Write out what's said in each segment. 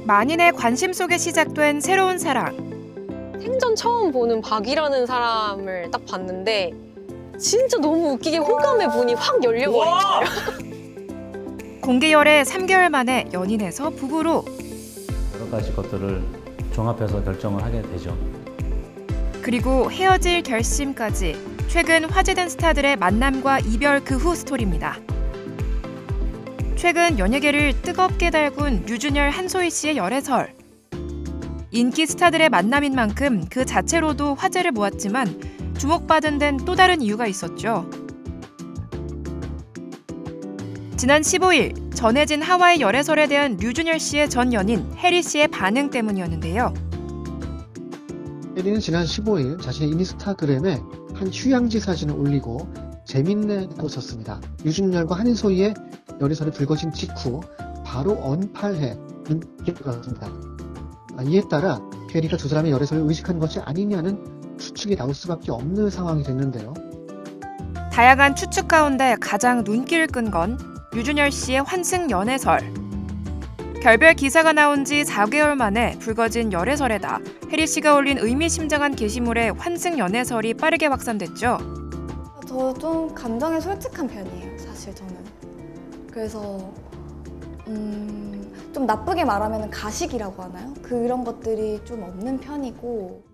만인의 관심 속에 시작된 새로운 사랑. 생전 처음 보는 박이라는 사람을 딱 봤는데 진짜 너무 웃기게 호감의 문이 확 열려버린 거예요. 공개열애 3개월 만에 연인에서 부부로. 여러 가지 것들을 종합해서 결정을 하게 되죠. 그리고 헤어질 결심까지. 최근 화제된 스타들의 만남과 이별 그 후 스토리입니다. 최근 연예계를 뜨겁게 달군 류준열, 한소희 씨의 열애설. 인기 스타들의 만남인 만큼 그 자체로도 화제를 모았지만 주목받은 데는 또 다른 이유가 있었죠. 지난 15일 전해진 하와이 열애설에 대한 류준열 씨의 전 연인 해리 씨의 반응 때문이었는데요. 해리는 지난 15일 자신의 인스타그램에 한 휴양지 사진을 올리고 재밌네라고 썼습니다. 류준열과 한소희의 열애설이 불거진 직후 바로 언팔해 눈길을 끌었습니다. 이에 따라 해리가 두 사람의 열애설을 의식한 것이 아니냐는 추측이 나올 수밖에 없는 상황이 됐는데요. 다양한 추측 가운데 가장 눈길을 끈 건 류준열 씨의 환승 연애설. 결별 기사가 나온 지 4개월 만에 불거진 열애설에다 해리 씨가 올린 의미심장한 게시물에 환승 연애설이 빠르게 확산됐죠. 저 좀 감정에 솔직한 편이에요, 사실 저는. 그래서 좀 나쁘게 말하면 가식이라고 하나요? 그런 것들이 좀 없는 편이고.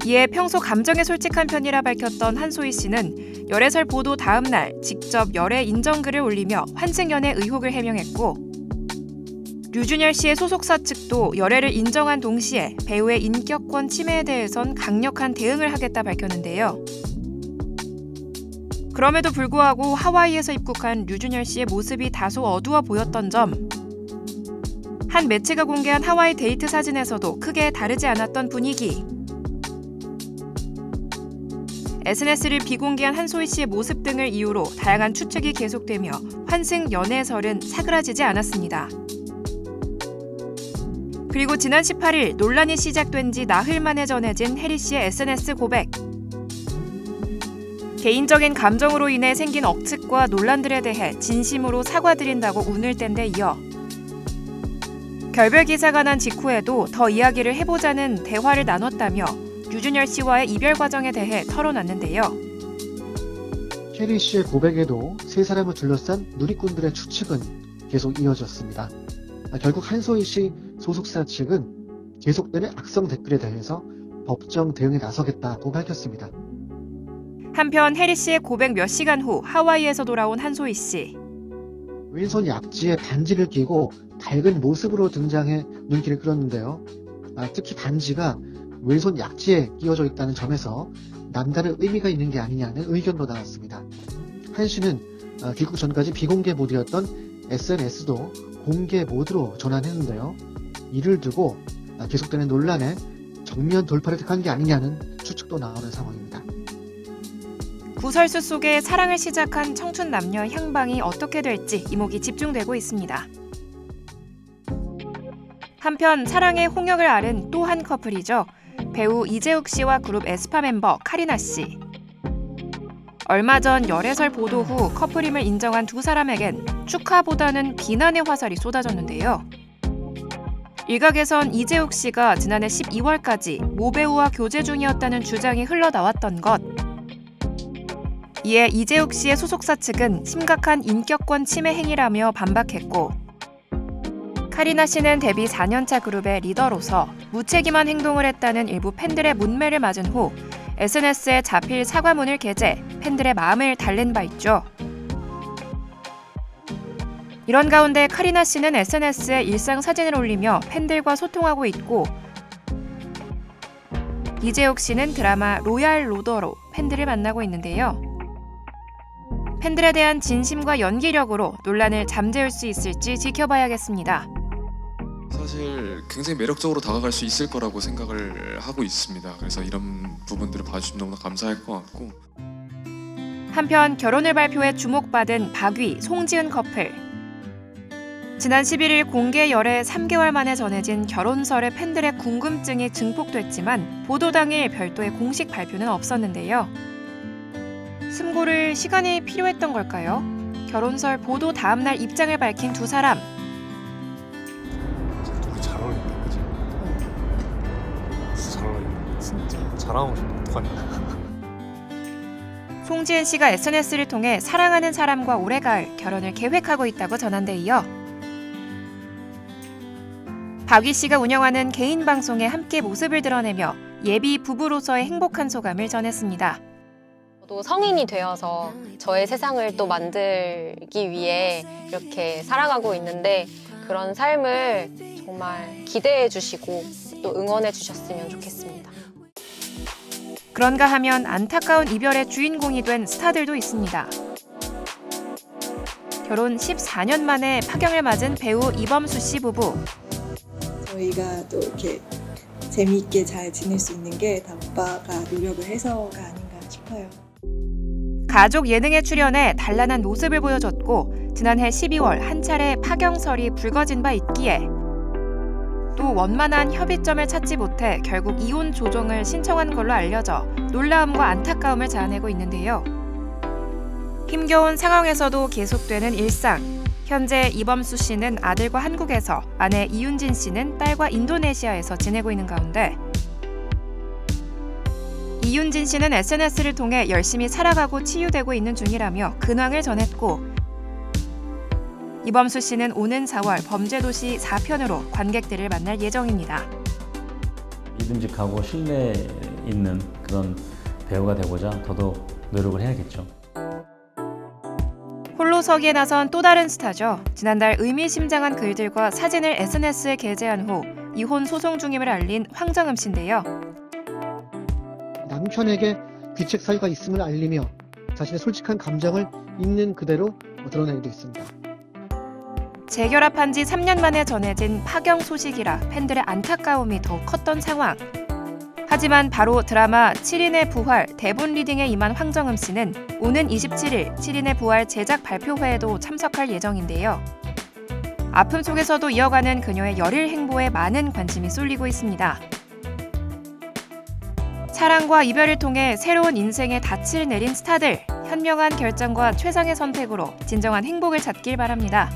이에 평소 감정에 솔직한 편이라 밝혔던 한소희 씨는 열애설 보도 다음 날 직접 열애 인정글을 올리며 환승연애 의혹을 해명했고, 류준열 씨의 소속사 측도 열애를 인정한 동시에 배우의 인격권 침해에 대해선 강력한 대응을 하겠다 밝혔는데요. 그럼에도 불구하고 하와이에서 입국한 류준열 씨의 모습이 다소 어두워 보였던 점, 한 매체가 공개한 하와이 데이트 사진에서도 크게 다르지 않았던 분위기, SNS를 비공개한 한소희 씨의 모습 등을 이유로 다양한 추측이 계속되며 환승 연애설은 사그라지지 않았습니다. 그리고 지난 18일 논란이 시작된 지 나흘 만에 전해진 해리 씨의 SNS 고백. 개인적인 감정으로 인해 생긴 억측과 논란들에 대해 진심으로 사과드린다고 운을 뗀 데 이어 결별 기사가 난 직후에도 더 이야기를 해보자는 대화를 나눴다며 류준열 씨와의 이별 과정에 대해 털어놨는데요. 해리 씨의 고백에도 세 사람을 둘러싼 누리꾼들의 추측은 계속 이어졌습니다. 결국 한소희 씨 소속사 측은 계속되는 악성 댓글에 대해서 법정 대응에 나서겠다고 밝혔습니다. 한편 해리 씨의 고백 몇 시간 후 하와이에서 돌아온 한소희 씨. 왼손 약지에 반지를 끼고 밝은 모습으로 등장해 눈길을 끌었는데요. 특히 반지가 왼손 약지에 끼워져 있다는 점에서 남다른 의미가 있는 게 아니냐는 의견도 나왔습니다. 한 씨는 귀국 전까지 비공개 모드였던 SNS도 공개 모드로 전환했는데요. 이를 두고 계속되는 논란에 정면 돌파를 택한 게 아니냐는 추측도 나오는 상황입니다. 구설수 속에 사랑을 시작한 청춘 남녀 향방이 어떻게 될지 이목이 집중되고 있습니다. 한편 사랑의 홍역을 앓은 또 한 커플이죠. 배우 이재욱 씨와 그룹 에스파 멤버 카리나 씨. 얼마 전 열애설 보도 후 커플임을 인정한 두 사람에겐 축하보다는 비난의 화살이 쏟아졌는데요. 일각에선 이재욱 씨가 지난해 12월까지 모 배우와 교제 중이었다는 주장이 흘러나왔던 것. 이에 이재욱 씨의 소속사 측은 심각한 인격권 침해 행위라며 반박했고, 카리나 씨는 데뷔 4년차 그룹의 리더로서 무책임한 행동을 했다는 일부 팬들의 문매를 맞은 후 SNS에 자필 사과문을 게재, 팬들의 마음을 달랜 바 있죠. 이런 가운데 카리나 씨는 SNS에 일상 사진을 올리며 팬들과 소통하고 있고, 이재욱 씨는 드라마 로얄 로더로 팬들을 만나고 있는데요. 팬들에 대한 진심과 연기력으로 논란을 잠재울 수 있을지 지켜봐야겠습니다. 사실 굉장히 매력적으로 다가갈 수 있을 거라고 생각을 하고 있습니다. 그래서 이런 부분들을 봐주시면 너무나 감사할 것 같고. 한편 결혼을 발표해 주목받은 박위, 송지은 커플. 지난 11일 공개 열애 3개월 만에 전해진 결혼설에 팬들의 궁금증이 증폭됐지만 보도 당일 별도의 공식 발표는 없었는데요. 숨고를 시간이 필요했던 걸까요? 결혼설 보도 다음 날 입장을 밝힌 두 사람. 자랑하고 싶다. 어떡하냐. 송지은 씨가 SNS를 통해 사랑하는 사람과 올해갈 결혼을 계획하고 있다고 전한 데 이어 박위 씨가 운영하는 개인 방송에 함께 모습을 드러내며 예비 부부로서의 행복한 소감을 전했습니다. 저도 성인이 되어서 저의 세상을 또 만들기 위해 이렇게 살아가고 있는데 그런 삶을 정말 기대해 주시고 또 응원해 주셨으면 좋겠습니다. 그런가 하면 안타까운 이별의 주인공이 된 스타들도 있습니다. 결혼 14년 만에 파경을 맞은 배우 이범수 씨 부부. 저희가 또 이렇게 재미있게 잘 지낼 수 있는 게 다 오빠가 노력을 해서가 아닌가 싶어요. 가족 예능에 출연해 단란한 모습을 보여줬고 지난해 12월 한 차례 파경설이 불거진 바 있기에 또 원만한 협의점을 찾지 못해 결국 이혼 조정을 신청한 걸로 알려져 놀라움과 안타까움을 자아내고 있는데요. 힘겨운 상황에서도 계속되는 일상. 현재 이범수 씨는 아들과 한국에서, 아내 이윤진 씨는 딸과 인도네시아에서 지내고 있는 가운데 이윤진 씨는 SNS를 통해 열심히 살아가고 치유되고 있는 중이라며 근황을 전했고 이범수 씨는 오는 4월 범죄도시 4편으로 관객들을 만날 예정입니다. 믿음직하고 신뢰 있는 그런 배우가 되고자 더더욱 노력을 해야겠죠. 홀로서기에 나선 또 다른 스타죠. 지난달 의미심장한 글들과 사진을 SNS에 게재한 후 이혼 소송 중임을 알린 황정음 씨인데요. 남편에게 귀책 사유가 있음을 알리며 자신의 솔직한 감정을 있는 그대로 드러내기도 했습니다. 재결합한 지 3년 만에 전해진 파경 소식이라 팬들의 안타까움이 더욱 컸던 상황. 하지만 바로 드라마 7인의 부활 대본 리딩에 임한 황정음 씨는 오는 27일 7인의 부활 제작 발표회에도 참석할 예정인데요. 아픔 속에서도 이어가는 그녀의 열일 행보에 많은 관심이 쏠리고 있습니다. 사랑과 이별을 통해 새로운 인생의 닻을 내린 스타들, 현명한 결정과 최상의 선택으로 진정한 행복을 찾길 바랍니다.